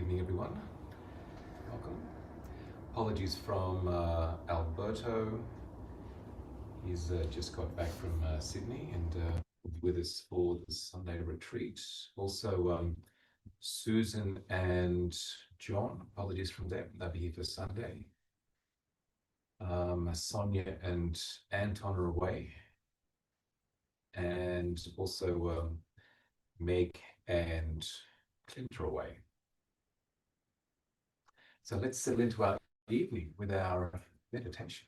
evening, everyone. Welcome. Apologies from Alberto. He's just got back from Sydney and will be with us for the Sunday retreat. Also, Susan and John, apologies from them. They'll be here for Sunday. Sonia and Anton are away. And also Meg and Clint are away. So let's settle into our evening with our meditation.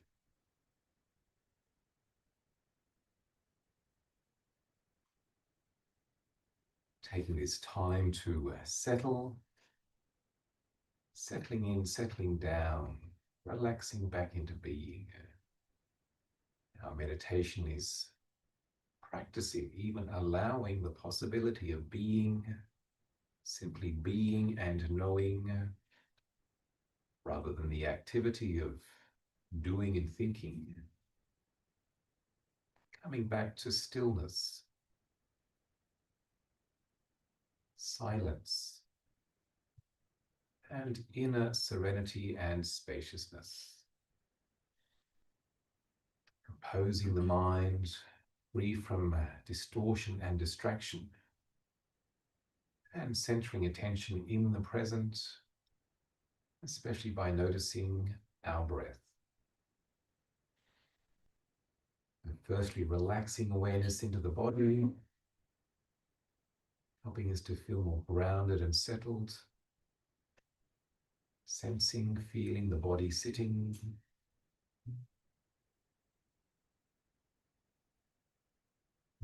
Taking this time to settling in, settling down, relaxing back into being. Our meditation is practicing, even allowing the possibility of being, simply being and knowing, rather than the activity of doing and thinking. Coming back to stillness, silence, and inner serenity and spaciousness. Composing the mind, free from distortion and distraction, and centering attention in the present, especially by noticing our breath. And firstly, relaxing awareness into the body, helping us to feel more grounded and settled, sensing, feeling the body sitting,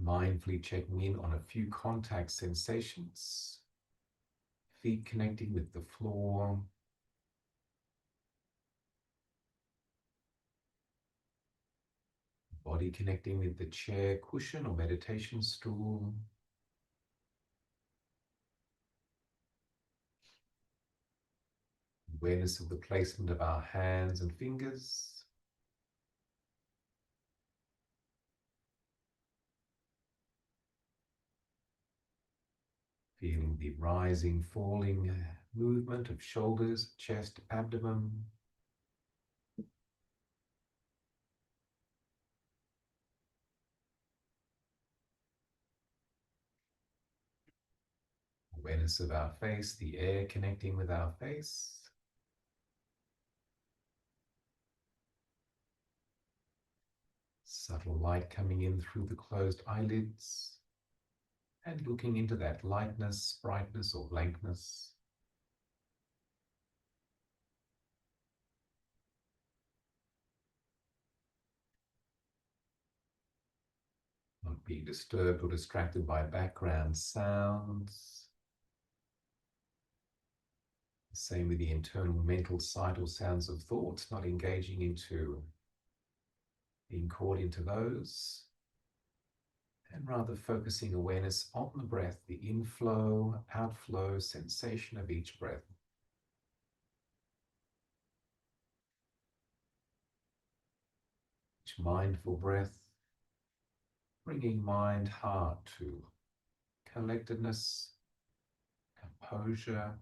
mindfully checking in on a few contact sensations, feet connecting with the floor, body connecting with the chair, cushion, or meditation stool. Awareness of the placement of our hands and fingers. Feeling the rising, falling movement of shoulders, chest, abdomen. Awareness of our face, the air connecting with our face. Subtle light coming in through the closed eyelids and looking into that lightness, brightness, or blankness. Not being disturbed or distracted by background sounds. Same with the internal mental sight or sounds of thoughts, not engaging into being caught into those, and rather focusing awareness on the breath, the inflow, outflow sensation of each breath. Each mindful breath, bringing mind, heart to collectedness, composure,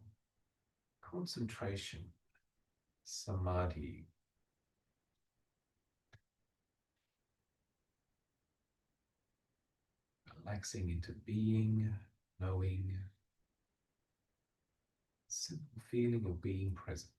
concentration, samadhi. Relaxing into being, knowing, simple feeling of being present.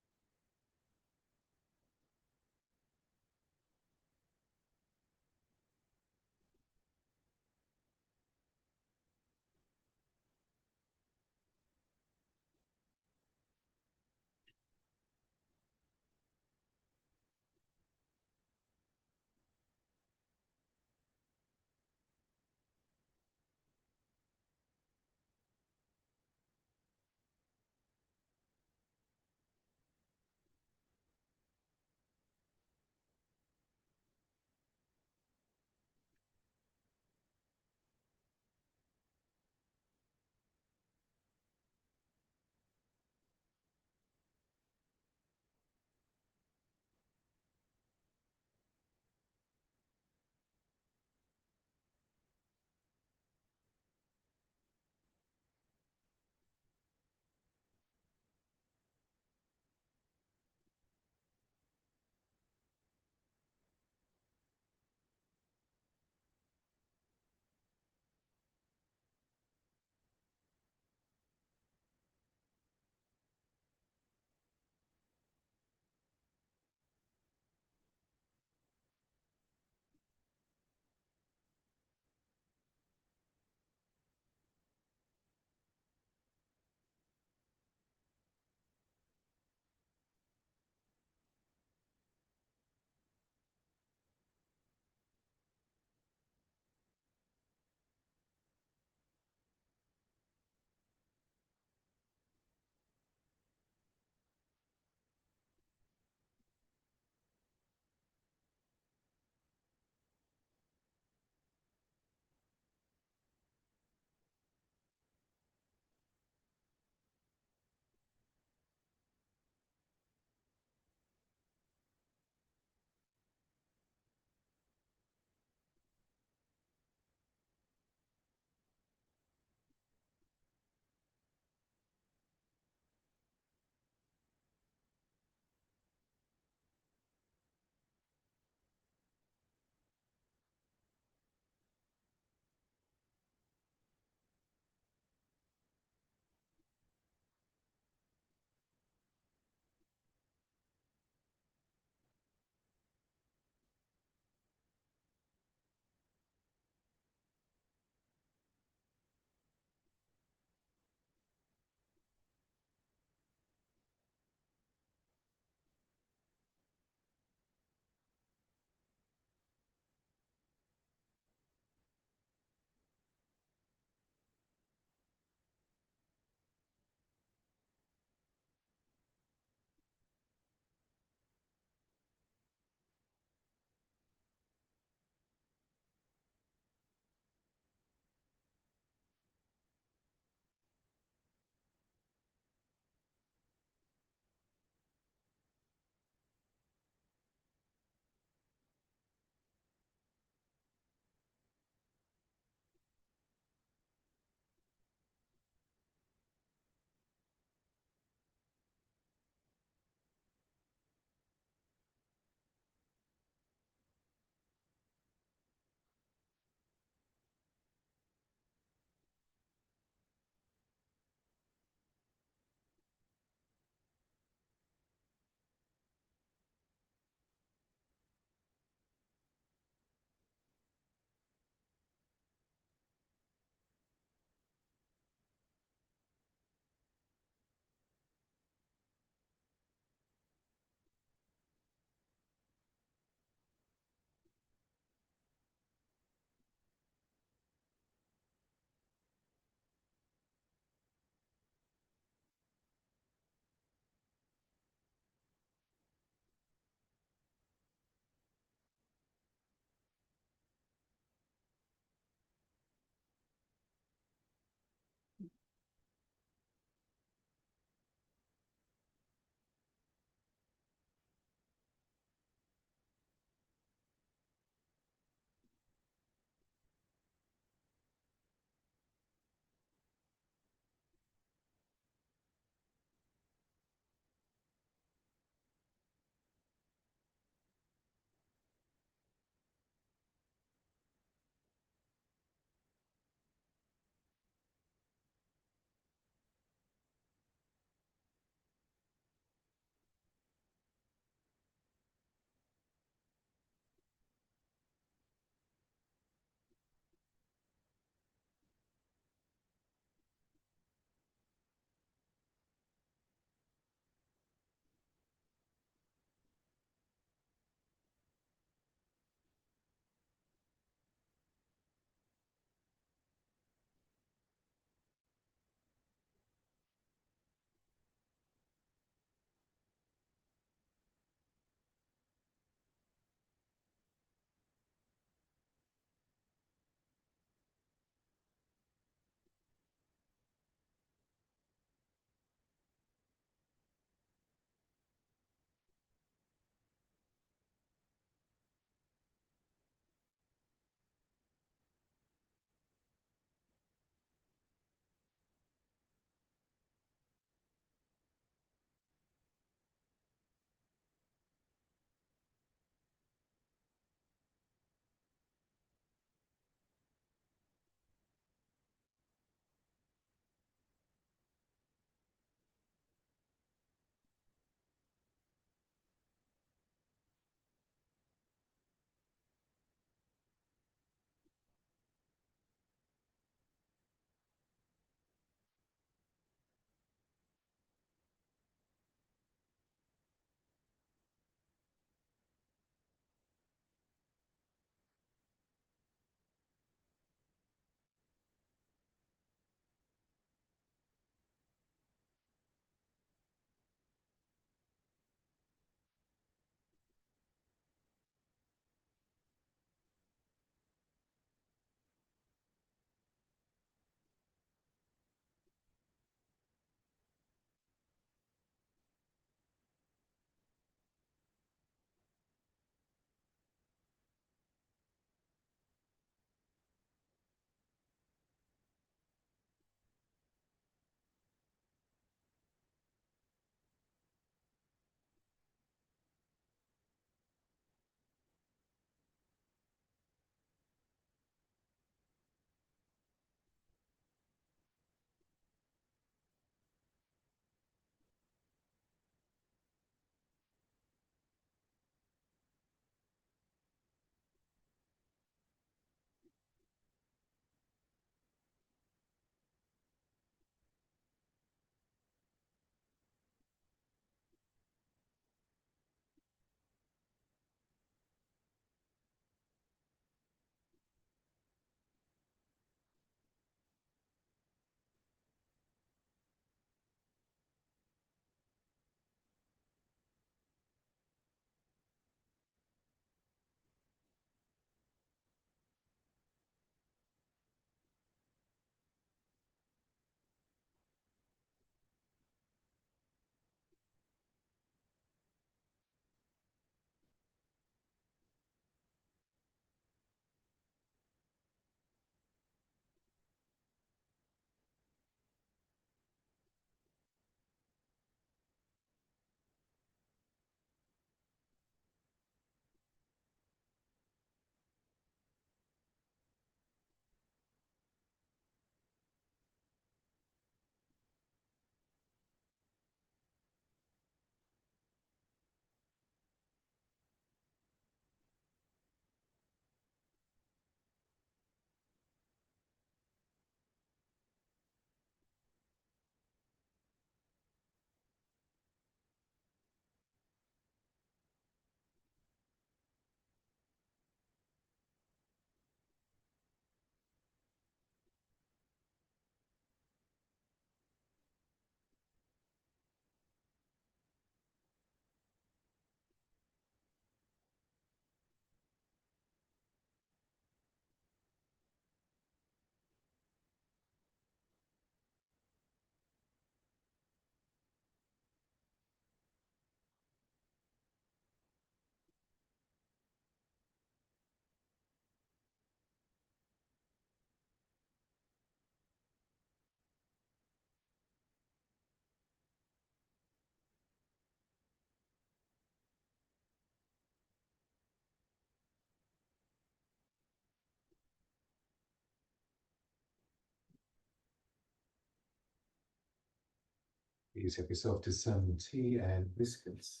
Please help yourself to some tea and biscuits.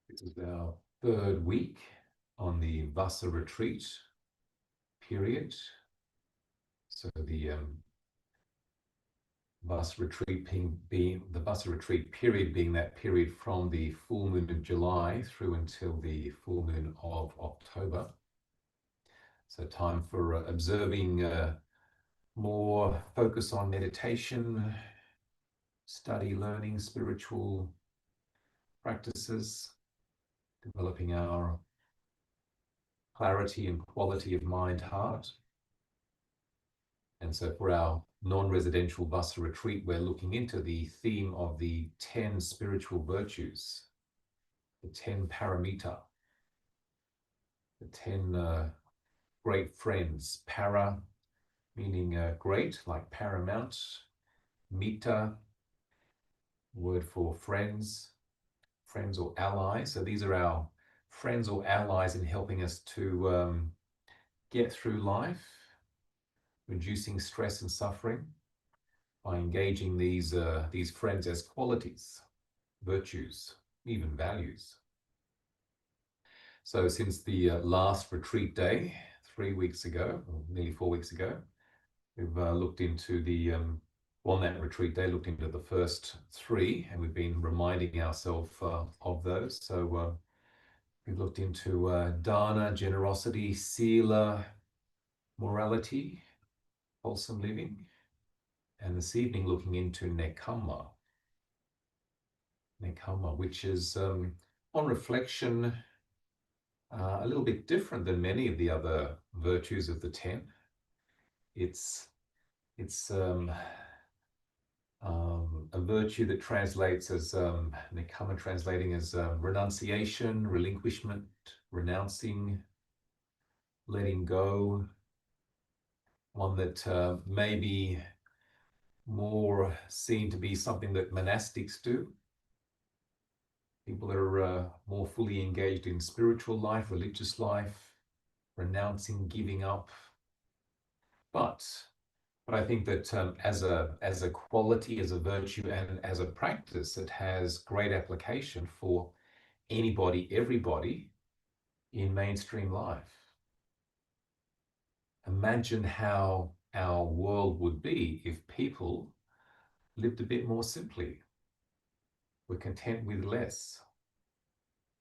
This is our third week on the Vassa retreat period. So the Vassa retreat being the Vassa retreat period being that period from the full moon of July through until the full moon of October. So time for observing more focus on meditation, study, learning, spiritual practices, developing our clarity and quality of mind, heart. And so for our non-residential Vassa retreat, we're looking into the theme of the 10 spiritual virtues, the 10 Paramita, the 10 great friends. Para meaning great, like paramount. Mita, word for friends, friends or allies. So these are our friends or allies in helping us to get through life, reducing stress and suffering by engaging these friends as qualities, virtues, even values. So since the last retreat day, 3 weeks ago, or nearly 4 weeks ago, we've looked into the, on that retreat day, looked into the first 3, and we've been reminding ourselves of those. So we've looked into dana, generosity, sila, morality, wholesome living, and this evening looking into Nekkhamma. Nekkhamma, which is, on reflection, a little bit different than many of the other virtues of the 10. It's a virtue that translates as Nekkhamma, translating as renunciation, relinquishment, renouncing, letting go. One that may be more seen to be something that monastics do. People that are more fully engaged in spiritual life, religious life, renouncing, giving up. But I think that as a quality, as a virtue, and as a practice, it has great application for anybody, everybody in mainstream life. Imagine how our world would be if people lived a bit more simply, were content with less,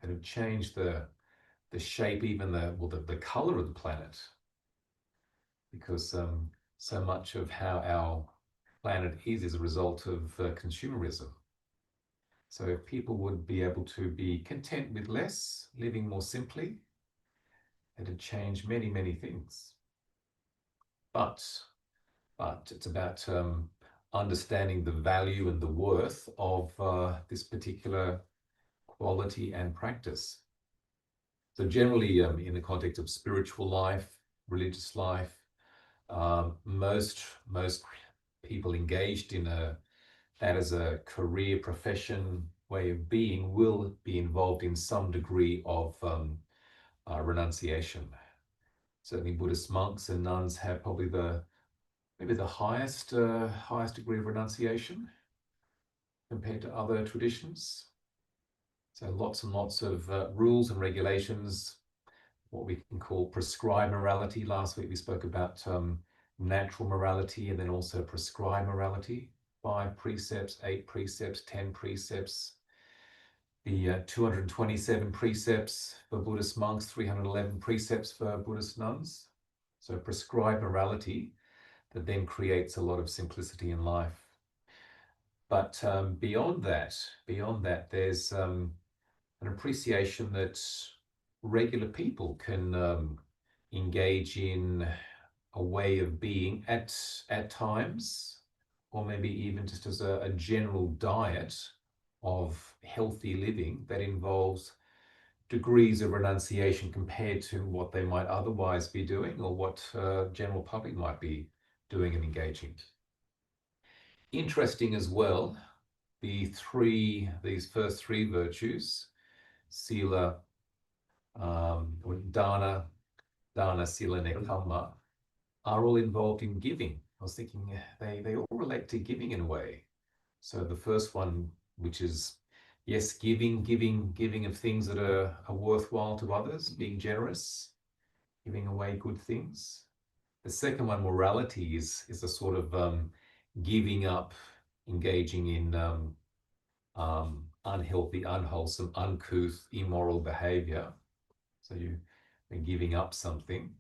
and have changed the shape, even the color of the planet, because so much of how our planet is a result of consumerism. So if people would be able to be content with less, living more simply, it'd change many, many things. But it's about understanding the value and the worth of this particular quality and practice. So generally, in the context of spiritual life, religious life, most people engaged in that as a career, profession, way of being will be involved in some degree of renunciation. Certainly, Buddhist monks and nuns have probably maybe the highest degree of renunciation compared to other traditions. So lots and lots of rules and regulations, what we can call prescribed morality. Last week we spoke about natural morality and then also prescribed morality. 5 precepts, 8 precepts, 10 precepts, the 227 precepts for Buddhist monks, 311 precepts for Buddhist nuns. So prescribed morality that then creates a lot of simplicity in life. But beyond that, there's an appreciation that regular people can engage in a way of being at times, or maybe even just as a general diet of healthy living that involves degrees of renunciation compared to what they might otherwise be doing or what general public might be doing and engaging. Interesting as well, these first 3 virtues, sila, dana, sila, nekkhamma, are all involved in giving. I was thinking they all relate to giving in a way. So the first one, which is, yes, giving of things that are worthwhile to others, being generous, giving away good things. The second one, morality, is a sort of giving up, engaging in unhealthy, unwholesome, uncouth, immoral behavior. So you're giving up something.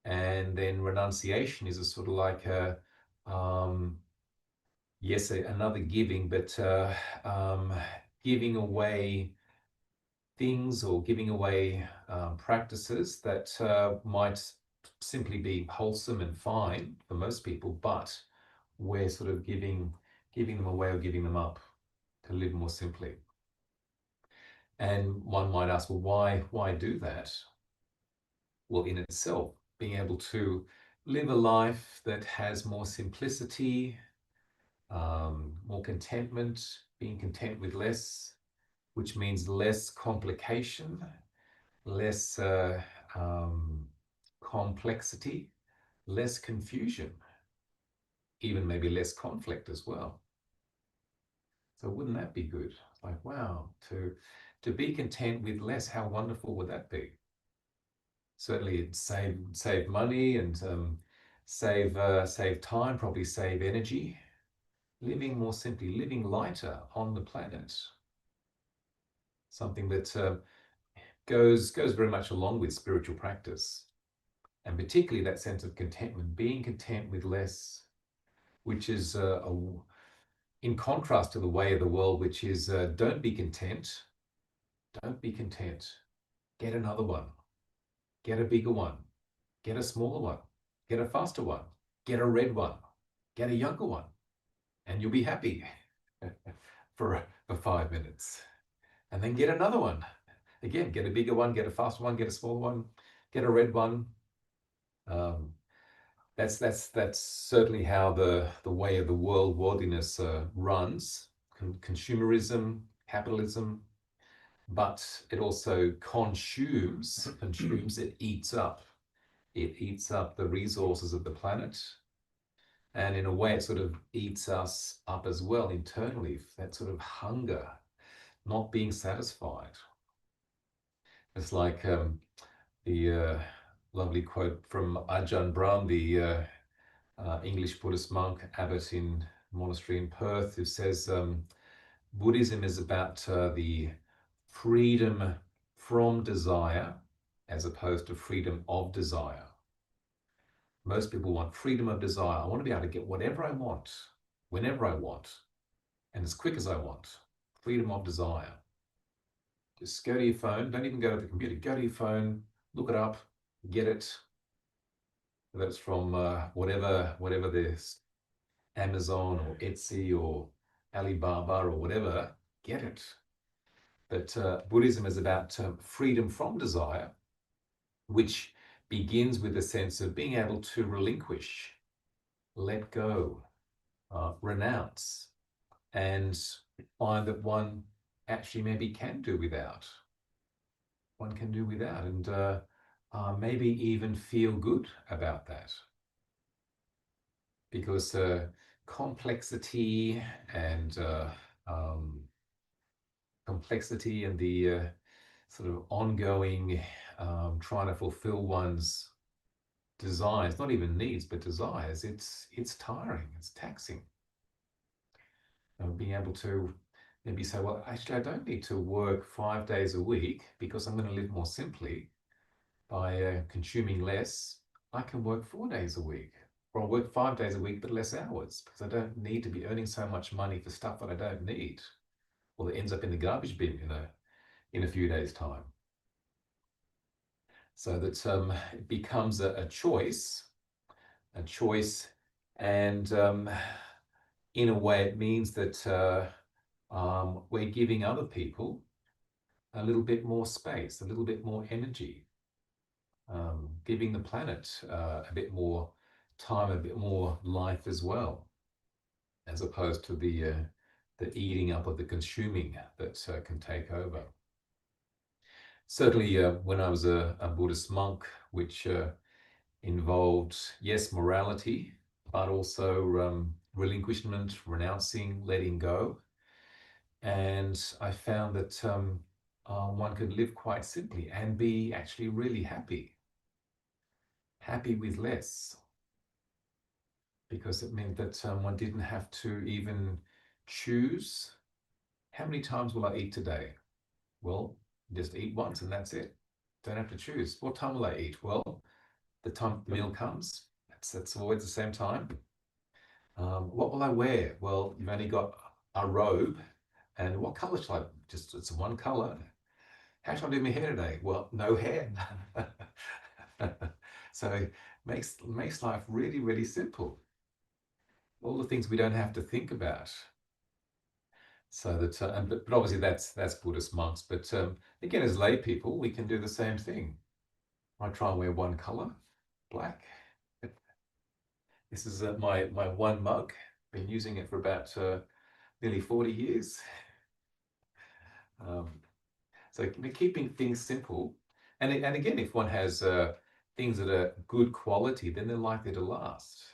And then renunciation is a sort of like yes, another giving, but giving away things or giving away practices that might simply be wholesome and fine for most people, but we're sort of giving them away or giving them up to live more simply. And one might ask, well, why do that? Well, in itself, being able to live a life that has more simplicity, more contentment, being content with less, which means less complication, less complexity, less confusion, even maybe less conflict as well. So wouldn't that be good? Like, wow, to be content with less, how wonderful would that be? Certainly it'd save money and save time, probably save energy, living more simply, living lighter on the planet. Something that goes very much along with spiritual practice, and particularly that sense of contentment, being content with less, which is in contrast to the way of the world, which is don't be content, get another one, get a bigger one, get a smaller one, get a faster one, get a red one, get a younger one, and you'll be happy for 5 minutes. And then get another one. Again, get a bigger one, get a faster one, get a smaller one, get a red one. That's certainly how the way of the worldliness runs. Consumerism, capitalism, but it also consumes, it eats up the resources of the planet. And in a way, it sort of eats us up as well internally, that sort of hunger, not being satisfied. It's like the lovely quote from Ajahn Brahm, the English Buddhist monk, abbot in monastery in Perth, who says Buddhism is about the freedom from desire as opposed to freedom of desire. Most people want freedom of desire. I want to be able to get whatever I want, whenever I want, and as quick as I want, freedom of desire. Just go to your phone, don't even go to the computer, go to your phone, look it up, get it. That's from whatever this Amazon or Etsy or Alibaba or whatever, get it. But Buddhism is about freedom from desire, which begins with a sense of being able to relinquish, let go, renounce, and find that one actually maybe can do without. One can do without, and maybe even feel good about that. Because complexity and the sort of ongoing trying to fulfill one's desires, not even needs, but desires, it's tiring, it's taxing. Being able to maybe say, well, actually, I don't need to work 5 days a week because I'm going to live more simply by consuming less. I can work 4 days a week, or I'll work 5 days a week, but less hours, because I don't need to be earning so much money for stuff that I don't need, or that ends up in the garbage bin in a few days' time. So that it becomes a choice, and in a way, it means that we're giving other people a little bit more space, a little bit more energy, giving the planet a bit more time, a bit more life as well, as opposed to the eating up of the consuming that can take over. Certainly, when I was a Buddhist monk, which involved, yes, morality, but also relinquishment, renouncing, letting go. And I found that one could live quite simply and be actually really happy with less, because it meant that one didn't have to even choose, how many times will I eat today? Well, just eat once and that's it. Don't have to choose. What time will I eat? Well, the time the meal comes, that's always the same time. What will I wear? Well, you've only got a robe, and what color shall I? Just it's one color. How shall I do my hair today? Well, no hair. So makes life really, really simple. All the things we don't have to think about. So that, but obviously that's Buddhist monks. But again, as lay people, we can do the same thing. I try and wear one color, black. This is my one mug. Been using it for about nearly 40 years. So keeping things simple, and again, if one has things that are good quality, then they're likely to last.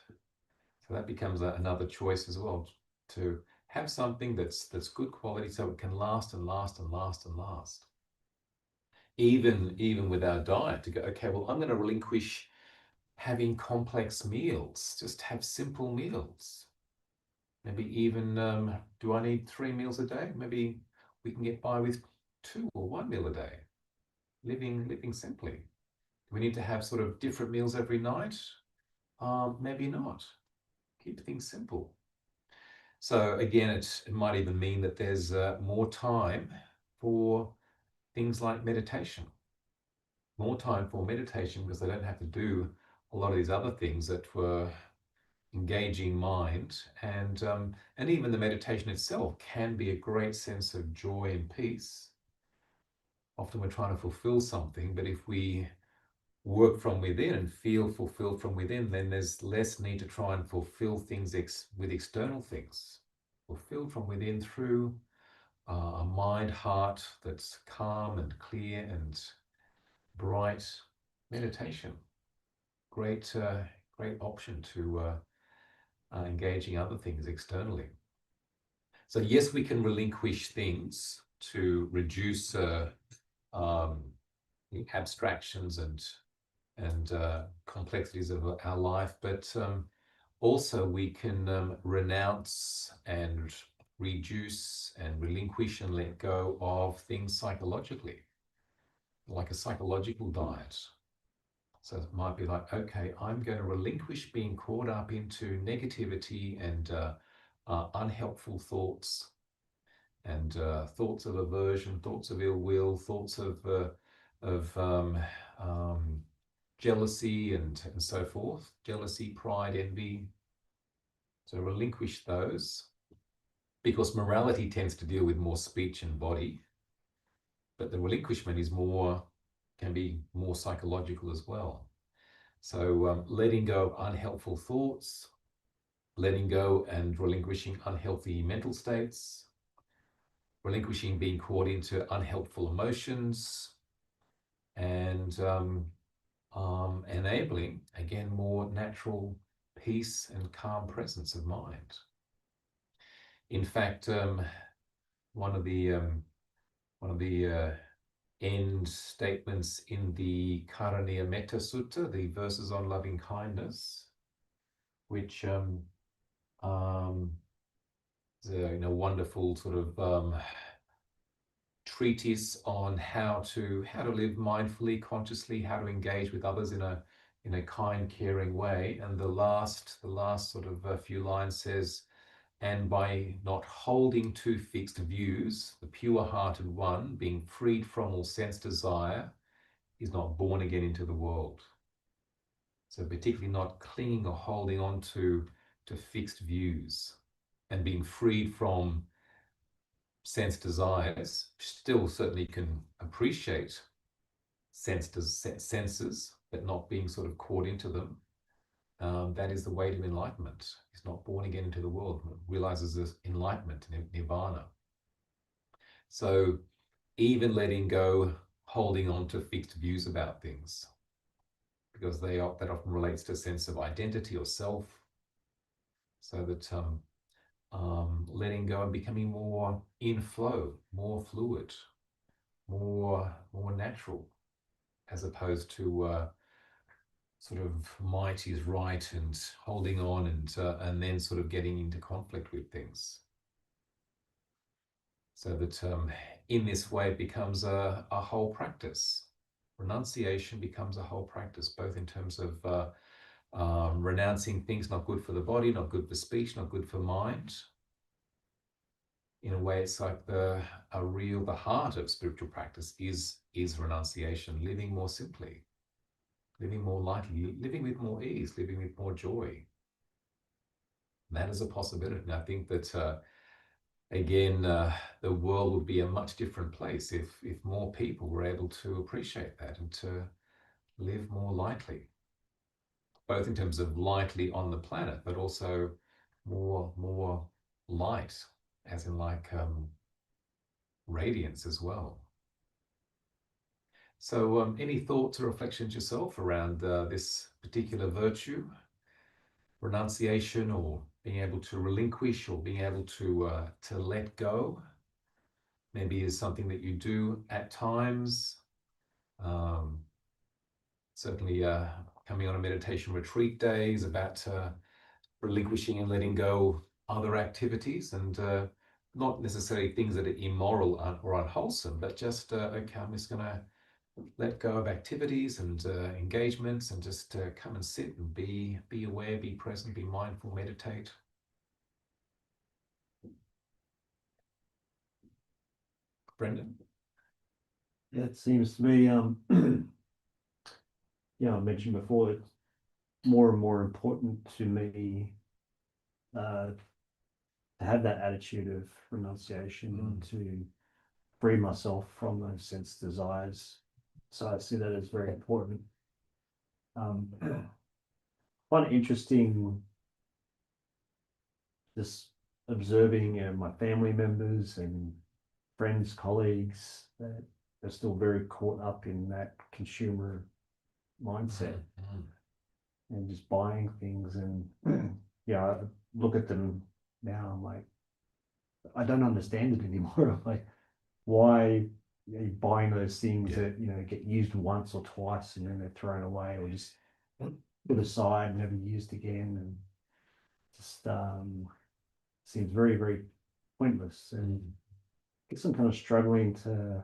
So that becomes another choice as well, to have something that's good quality, so it can last and last and last and last. Even with our diet, to go, okay, well, I'm going to relinquish having complex meals. Just have simple meals. Maybe even, do I need 3 meals a day? Maybe we can get by with 2 or 1 meal a day. Living simply. Do we need to have sort of different meals every night? Maybe not. Keep things simple. So again, it might even mean that there's more time for things like meditation. More time for meditation, because I don't have to do a lot of these other things that were engaging mind, and even the meditation itself can be a great sense of joy and peace. Often we're trying to fulfill something, but if we work from within and feel fulfilled from within, then there's less need to try and fulfill things with external things. Fulfilled from within through a mind, heart that's calm and clear and bright. Meditation, great option to engaging other things externally. So yes, we can relinquish things to reduce the abstractions and complexities of our life, but also we can renounce and reduce and relinquish and let go of things psychologically, like a psychological diet. So it might be like, okay, I'm going to relinquish being caught up into negativity and unhelpful thoughts, and thoughts of aversion, thoughts of ill will, thoughts of jealousy and so forth, jealousy, pride, envy. So relinquish those, because morality tends to deal with more speech and body, but the relinquishment is can be more psychological as well. So letting go of unhelpful thoughts, letting go and relinquishing unhealthy mental states, relinquishing being caught into unhelpful emotions, and enabling, again, more natural peace and calm presence of mind. In fact, one of the end statements in the Karaniya Metta Sutta, the verses on loving kindness, which is a wonderful sort of treatise on how to live mindfully, consciously, how to engage with others in a kind, caring way. And the last sort of few lines says, and by not holding to fixed views, the pure-hearted one, being freed from all sense desire, is not born again into the world. So particularly not clinging or holding on to fixed views, and being freed from sense desires. Still certainly can appreciate senses, but not being sort of caught into them. That is the way to enlightenment. He's not born again into the world, realizes this enlightenment, nirvana. So even letting go, holding on to fixed views about things, because that often relates to a sense of identity or self. So that letting go and becoming more in flow, more fluid, more natural, as opposed to sort of might is right and holding on and then sort of getting into conflict with things. So that in this way it becomes a whole practice. Renunciation becomes a whole practice, both in terms of renouncing things not good for the body, not good for speech, not good for mind. In a way, it's like the heart of spiritual practice is renunciation, living more simply, living more lightly, living with more ease, living with more joy. And that is a possibility. And I think that, again, the world would be a much different place if more people were able to appreciate that and to live more lightly, both in terms of lightly on the planet, but also more light, as in like radiance as well. So any thoughts or reflections yourself around this particular virtue, renunciation, or being able to relinquish, or being able to let go? Maybe is something that you do at times. Certainly coming on a meditation retreat day is about relinquishing and letting go other activities, and not necessarily things that are immoral or unwholesome, but just, okay, I'm just going to let go of activities and engagements, and just come and sit and be aware, be present, be mindful, meditate. Brendan? Yeah, it seems to me, I mentioned before, it's more and more important to me to have that attitude of renunciation and to free myself from those sense desires. So I see that as very important. Quite interesting, just observing my family members and friends, colleagues that are still very caught up in that consumer mindset and just buying things. And I look at them now, I'm like, I don't understand it anymore. I'm like, why are you buying those things that get used once or twice and then they're thrown away or just put aside, never used again, and just seems very, very pointless. And I guess I'm kind of struggling to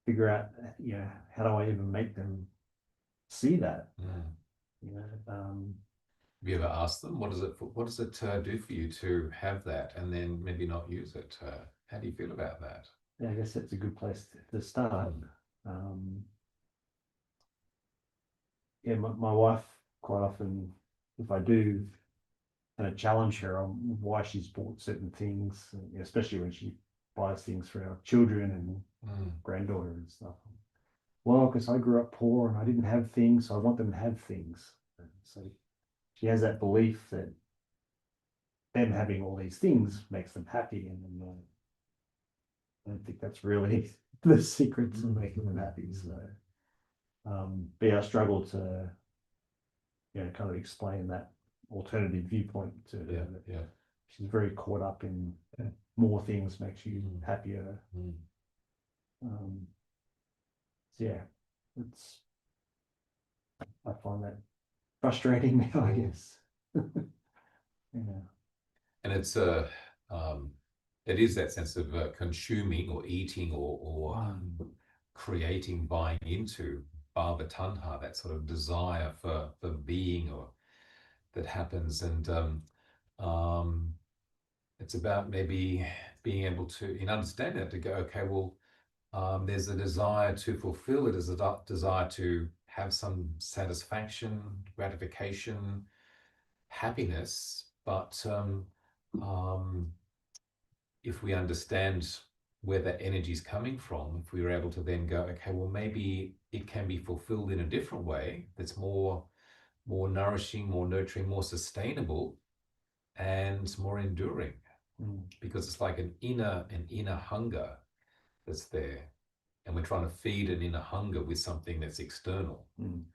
figure out how do I even make them see that. Have you ever asked them what does it do for you to have that, and then maybe not use it? How do you feel about that? Yeah, I guess that's a good place to start. Yeah, my wife quite often, if I do kind of challenge her on why she's bought certain things, especially when she buys things for our children and granddaughter and stuff. Well, because I grew up poor and I didn't have things, so I want them to have things. And so she has that belief that them having all these things makes them happy, and I don't think that's really the secret to making them happy. So, but yeah, I struggle to, kind of explain that alternative viewpoint to her. Yeah, that yeah. She's very caught up in more things makes you happier. Um, so yeah, it's I find that frustrating now, I guess. Yeah. And it is that sense of consuming or eating or creating, buying into bhava tanha, that sort of desire for being or that happens, and it's about maybe being able to, in understanding that, to go, okay, well, there's a desire to fulfill it, there's a desire to have some satisfaction, gratification, happiness, but if we understand where that energy is coming from, if we were able to then go, okay, well, maybe it can be fulfilled in a different way that's more nourishing, more nurturing, more sustainable, and more enduring, because it's like an inner hunger that's there, and we're trying to feed an inner hunger with something that's external. And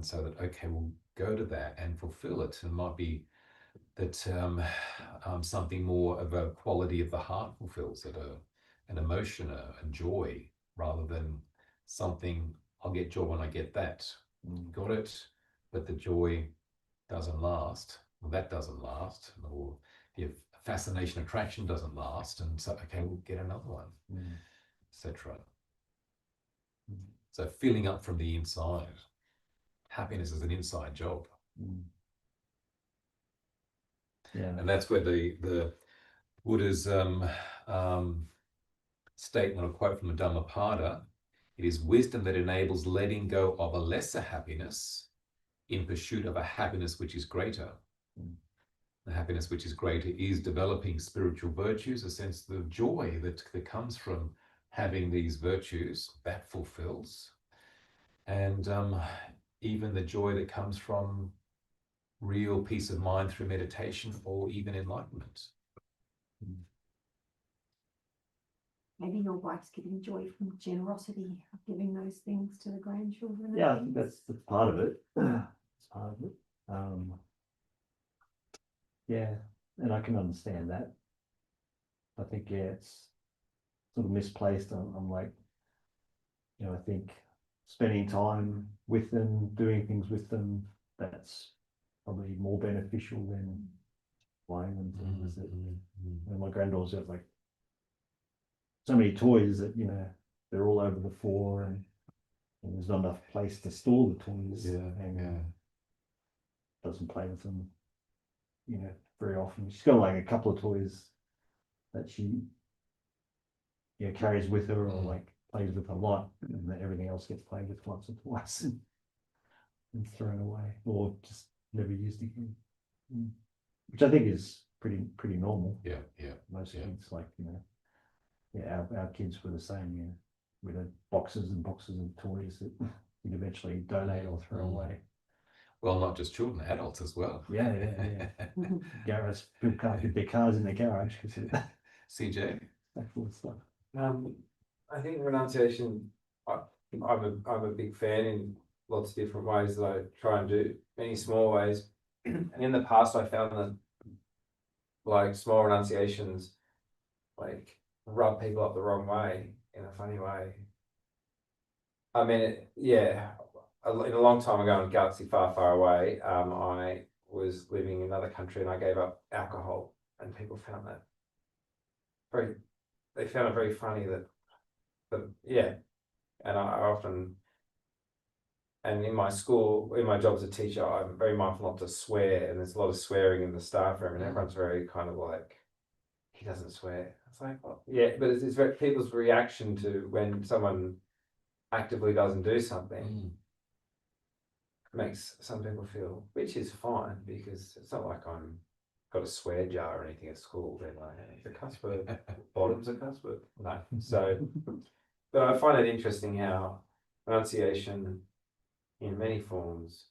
so that, okay, we'll go to that and fulfill it. And it might be that something more of a quality of the heart fulfills it, an emotion, a joy, rather than something, I'll get joy when I get that. Got it, but the joy doesn't last. Well, that doesn't last, or the fascination, attraction doesn't last, and so okay, we'll get another one, etc. So filling up from the inside. Happiness is an inside job. Yeah. And that's where the Buddha's statement or quote from the Dhammapada, it is wisdom that enables letting go of a lesser happiness in pursuit of a happiness which is greater. The happiness which is greater is developing spiritual virtues, a sense of joy that comes from having these virtues that fulfills, and even the joy that comes from real peace of mind through meditation or even enlightenment. Maybe your wife's getting joy from generosity of giving those things to the grandchildren. Yeah, I think that's part of it. It's part of it. Yeah, and I can understand that. I think, yeah, it's sort of misplaced. I'm like, I think spending time with them, doing things with them, that's probably more beneficial than buying them things. And my granddaughter's got like so many toys that, they're all over the floor, and there's not enough place to store the toys. And doesn't play with them, very often. She's got like a couple of toys that she carries with her, or like plays with a lot, and then everything else gets played with once or twice and thrown away, or just never used again. Which I think is pretty normal. Most kids, like, our kids were the same. We had boxes and boxes of toys that you'd eventually donate or throw away. Well, not just children, adults as well. Yeah. Garage, people can't get their cars in their garage because CJ? that full of stuff. I think renunciation, I'm a big fan in lots of different ways that I try and do, many small ways. And in the past, I found that like small renunciations like rub people up the wrong way in a funny way. I mean, in a long time ago in a galaxy far, far away, I was living in another country and I gave up alcohol, and people found that they found it very funny that and I often And in my school, in my job as a teacher, I'm very mindful not to swear, and there's a lot of swearing in the staff room, and everyone's very kind of like, he doesn't swear. It's like, well, yeah, but it's very, people's reaction to when someone actively doesn't do something makes some people feel, which is fine because it's not like I'm got a swear jar or anything at school. They're like, hey, it's a cuss word, bottom's a cuss word. No, so, but I find it interesting how pronunciation in many forms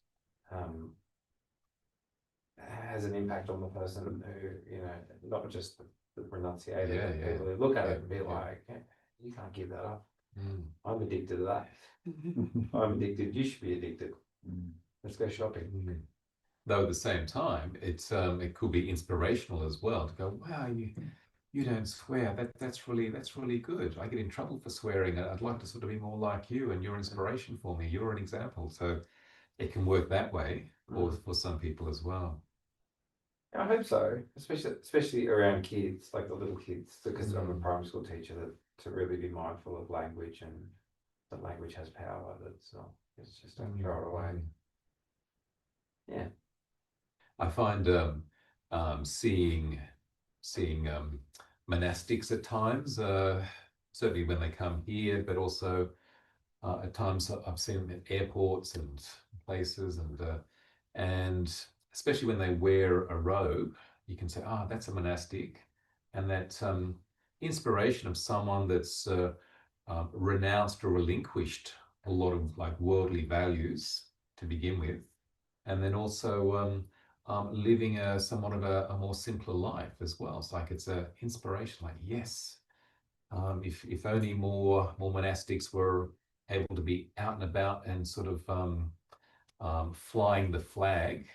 has an impact on the person who, you know, not just the pronunciator, Yeah, but yeah. people who look at Yeah, it and be yeah. like, "Yeah, you can't give that up. Mm. I'm addicted to that. I'm addicted. You should be addicted. Let's go shopping." Mm. Though at the same time, it could be inspirational as well to go, wow, you don't swear. That's really good. I get in trouble for swearing. I'd like to sort of be more like you, and you're inspiration for me. You're an example. So it can work that way for some people as well. I hope so, especially around kids, like the little kids, because I'm a primary school teacher. That to really be mindful of language and that language has power. That's not. It's just don't throw it away. Yeah. I find seeing monastics at times, certainly when they come here, but also at times I've seen them at airports and places, and especially when they wear a robe, you can say, "Ah, that's a monastic," and that inspiration of someone that's renounced or relinquished a lot of like worldly values to begin with, and then also living a somewhat of a more simpler life as well. It's like it's a inspiration. Like yes, if only more monastics were able to be out and about and sort of flying the flag,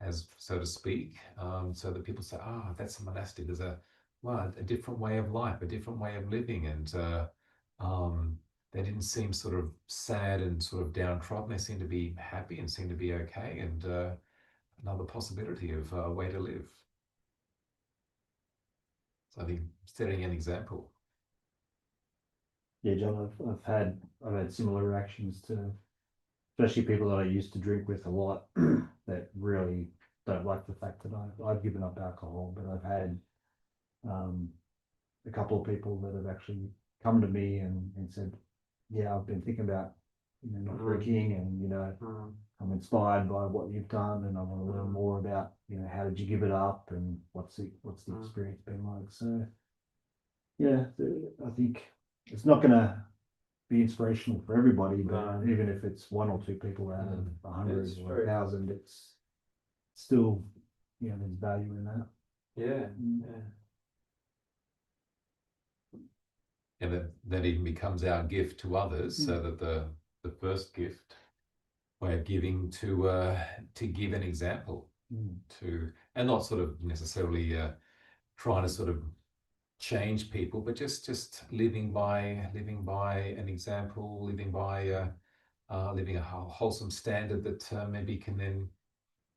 as so to speak, so that people say, "Ah, that's a monastic. There's a different way of life, a different way of living," and they didn't seem sort of sad and sort of downtrodden. They seemed to be happy and seemed to be okay, and another possibility of a way to live. So I think setting an example. Yeah, John, I've had similar reactions to, especially people that I used to drink with a lot that really don't like the fact that I've given up alcohol, but I've had a couple of people that have actually come to me and said, yeah, I've been thinking about, not drinking, and, I'm inspired by what you've done, and I want to learn more about, how did you give it up, and what's the experience been like. So yeah, I think it's not going to be inspirational for everybody, but even if it's one or two people out of 100 or 1,000, it's still, there's value in that. Yeah. And that even becomes our gift to others, so that the first gift way of giving to give an example to, and not sort of necessarily trying to sort of change people, but just living by an example, living by living a wholesome standard that maybe can then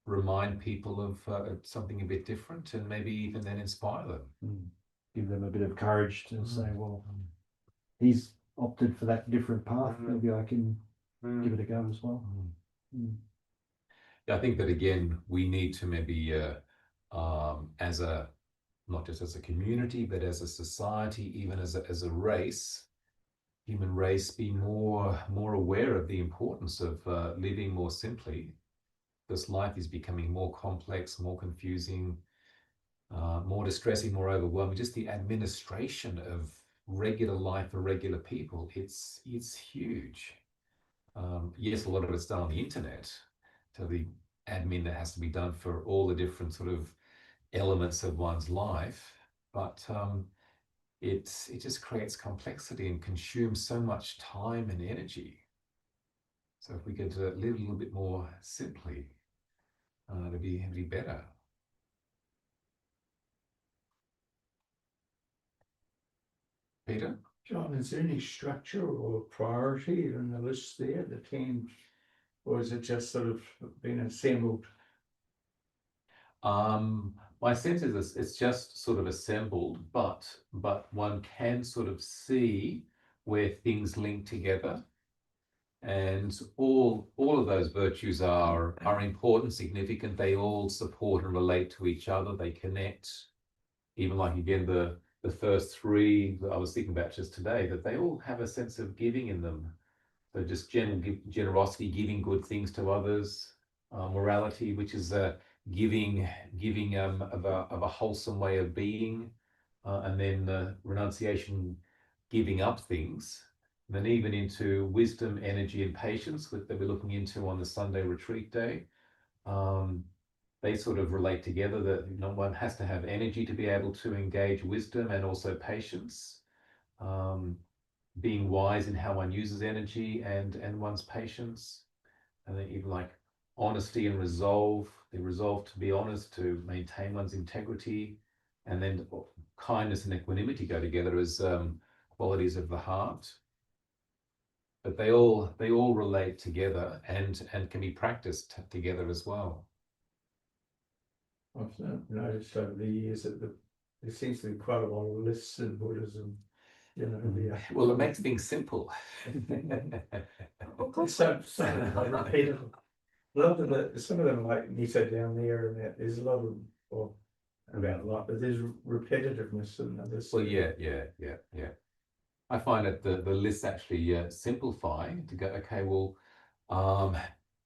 remind people of something a bit different, and maybe even then inspire them. Give them a bit of courage to say, well, he's opted for that different path. Maybe I can give it a go as well. Yeah, I think that again, we need to maybe as a, not just as a community, but as a society, even as a race, human race, be more aware of the importance of living more simply. This life is becoming more complex, more confusing, more distressing, more overwhelming. Just the administration of regular life for regular people, it's huge. Yes, a lot of it's done on the internet, so the admin that has to be done for all the different sort of elements of one's life, but it just creates complexity and consumes so much time and energy. So if we could live a little bit more simply, it'd be better. Peter? John, is there any structure or priority in the list there, the 10, or is it just sort of been assembled? My sense is it's just sort of assembled, but one can sort of see where things link together, And all of those virtues are important, significant. They all support and relate to each other. They connect. Even like again the first three that I was thinking about just today, that they all have a sense of giving in them. So just generosity, giving good things to others, morality, which is giving of a wholesome way of being, and then renunciation, giving up things. And then even into wisdom, energy, and patience that we're looking into on the Sunday retreat day. They sort of relate together, that one has to have energy to be able to engage wisdom and also patience. Being wise in how one uses energy and one's patience. And then even like honesty and resolve, the resolve to be honest, to maintain one's integrity. And then kindness and equanimity go together as qualities of the heart. But they all relate together and can be practiced together as well. I've noticed over the years that there seems to be quite a lot of lists in Buddhism. You know, Well, it makes things simple. so like repeatable. A lot of some of them like Nita down there, and that there's a lot of, or about a lot, but there's repetitiveness in others. Well, yeah. I find that the lists actually simplify to go, okay, well,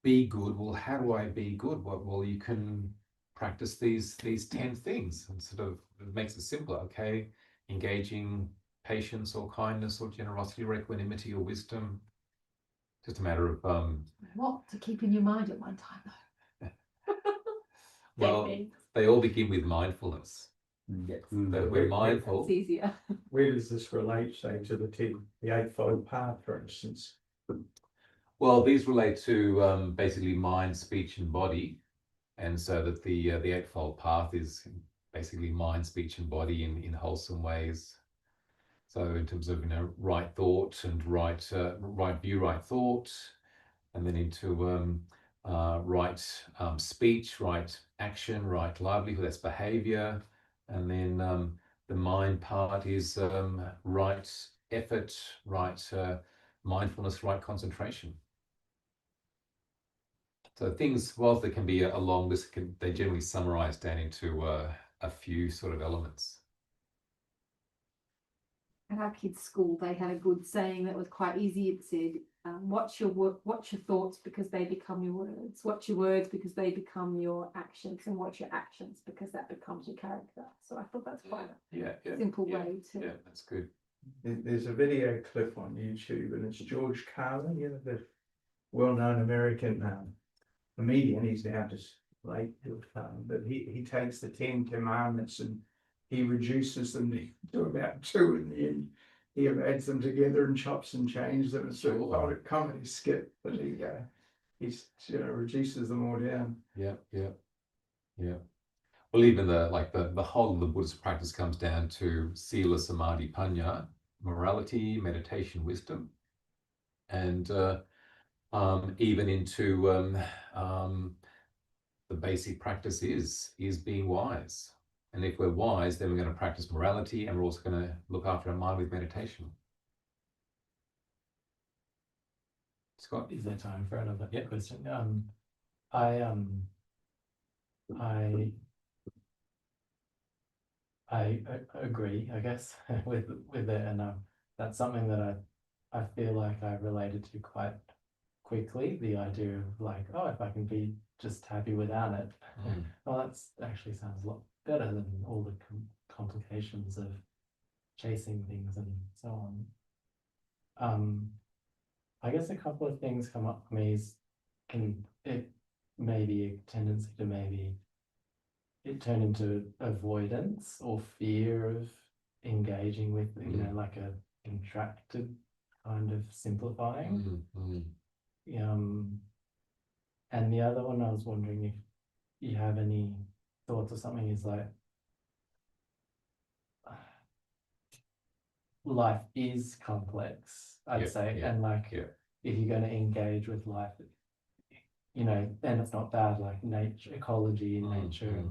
be good. Well, how do I be good? Well, you can practice these 10 things, and sort of it makes it simpler. Okay, engaging patience or kindness or generosity or equanimity or wisdom. Just a matter of What to keep in your mind at one time though. well, they all begin with mindfulness. Yes. That we're mindful. It's easier. Where does this relate, say, to the Eightfold Path, for instance? Well, these relate to basically mind, speech, and body, and so that the Eightfold Path is basically mind, speech, and body in wholesome ways. So in terms of right thought and right view, right thought, and then into right speech, right action, right livelihood. That's behavior, and then the mind part is right effort, right mindfulness, right concentration. So things, whilst there can be a long list, they generally summarize down into a few sort of elements. At our kids' school, they had a good saying that was quite easy. It said, watch your thoughts because they become your words. Watch your words because they become your actions, and watch your actions because that becomes your character. So I thought that's quite a simple way to. Yeah, that's good. There's a video clip on YouTube, and it's George Carlin, you know, the well-known American comedian. He's now just late, but he takes the 10 Commandments and he reduces them to about 2 in the end. He adds them together and chops and changes them. It's a comedy skit, but he's reduces them all down. Yeah. Well, even the whole of the Buddhist practice comes down to sila, samadhi, panya, morality, meditation, wisdom, and even into the basic practice is being wise. And if we're wise, then we're going to practice morality, and we're also going to look after our mind with meditation. Scott? Is there time for another Yeah. question? I agree, I guess, with it, and that's something that I feel like I related to quite quickly. The idea of like, oh, if I can be just happy without it, well, that's actually sounds a lot better than all the complications of chasing things and so on. I guess a couple of things come up for me is it may be a tendency to maybe it turn into avoidance or fear of engaging with, like a contracted kind of simplifying. And the other one, I was wondering if you have any thoughts or something, is like life is complex, I'd say, and if you're going to engage with life, then it's not bad, like nature, ecology, nature.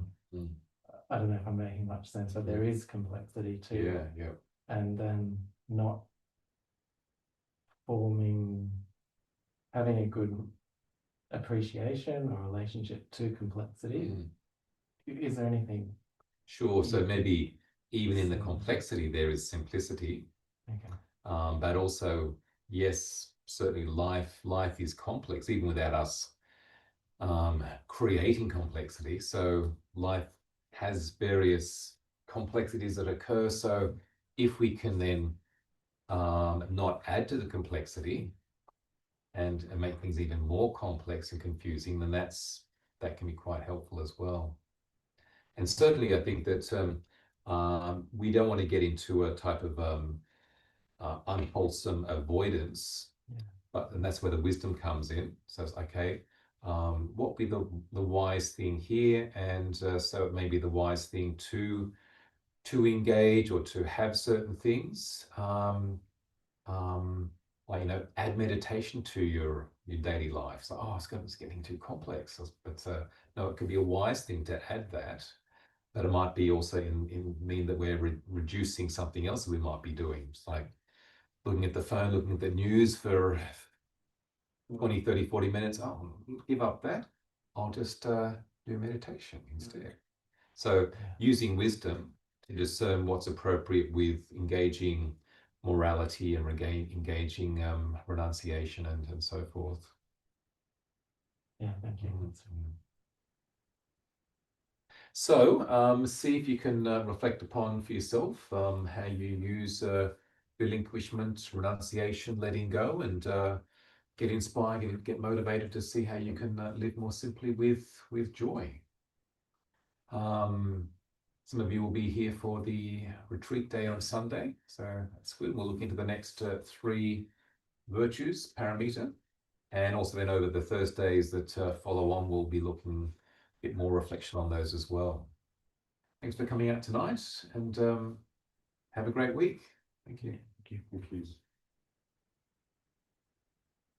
I don't know if I'm making much sense, but there is complexity too. And then not forming having a good appreciation or relationship to complexity. Mm. Is there anything? Sure. So Yeah. maybe even in the So- complexity, there is simplicity, Okay. but also, yes, certainly life is complex, even without us creating complexity. So life has various complexities that occur. So if we can then not add to the complexity and make things even more complex and confusing, then that can be quite helpful as well. And certainly, I think that we don't want to get into a type of unwholesome avoidance, Yeah. and that's where the wisdom comes in. So it's okay. What would be the wise thing here? And so it may be the wise thing to engage or to have certain things. Like, add meditation to your daily life. So, it's getting too complex. But no, it could be a wise thing to add that. But it might be also mean that we're reducing something else that we might be doing. It's like looking at the phone, looking at the news for 20, 30, 40 minutes. Oh, give up that. I'll just do meditation instead. So using wisdom to discern what's appropriate with engaging morality and engaging renunciation and so forth. Yeah, thank you. So see if you can reflect upon for yourself how you use relinquishment, renunciation, letting go, and get inspired and get motivated to see how you can live more simply with joy. Some of you will be here for the retreat day on Sunday, so that's good. We'll look into the next 3 virtues, Paramita, and also then over the Thursdays that follow on, we'll be looking a bit more reflection on those as well. Thanks for coming out tonight, and have a great week. Thank you. Thank you.